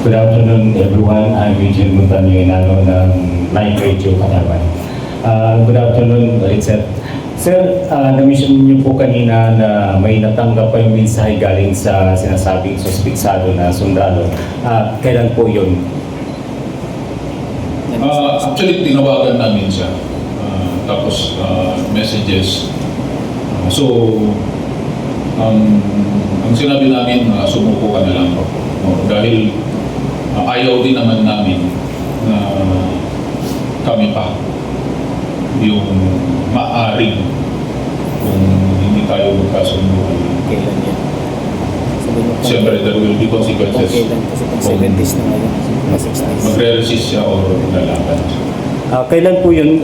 Good afternoon everyone. I'm Eugene Montaño Inano ng Night Radio Katawan. Good afternoon, Richard. Sir, na-mention niyo po kanina na may natanggap kayong mensahe galing sa sinasabing suspitsado na sundalo. Kailan po yun? Actually, tinawagan namin siya. Tapos messages. Ang sinabi namin, sumuko ka na lang po. Dahil ayaw din naman namin na kami pa yung maaring kung hindi tayo magkasundo. Kailan yan? Siyempre, there will be consequences. Kailan? Kasi pag 70s na ngayon, mga 60s. Magre-resist siya or lalaban siya. Kailan po yun,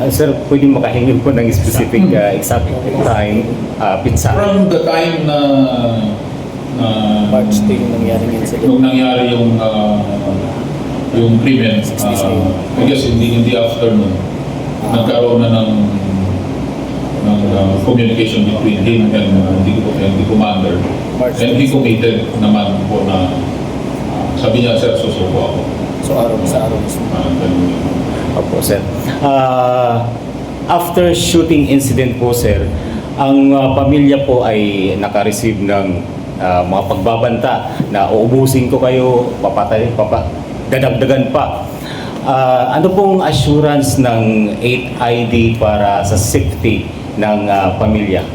sir, pwede makahingin po ng specific exact time, pizza? From the time na March 2 yung nangyaring incident. nung nangyari yung krimen, I guess in the afternoon, nagkaroon na ng communication between him and the commander. And he committed naman po na sabi niya, sir, susuko ako. So araw sa araw mismo. Opo, sir. After shooting incident po, sir, ang pamilya po ay naka-receive ng mga pagbabanta na uubusin ko kayo, papatay, dadagdagan pa. Ano pong assurance ng 8ID para sa safety ng pamilya?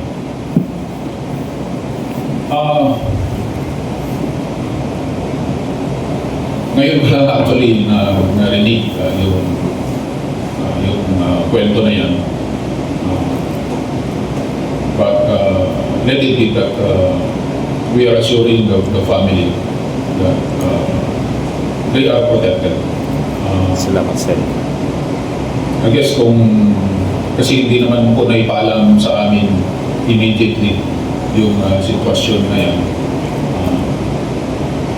Ngayon ko lang actually narinig yung kwento na yan. But let it be that we are assuring the family that they are protected. Salamat, sir. I guess kasi hindi naman po naipaalam sa amin immediately yung sitwasyon na yan.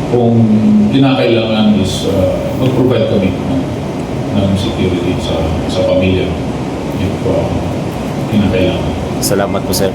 Kung kinakailangan is mag-provide kami ng security sa pamilya if kinakailangan. Salamat po, sir.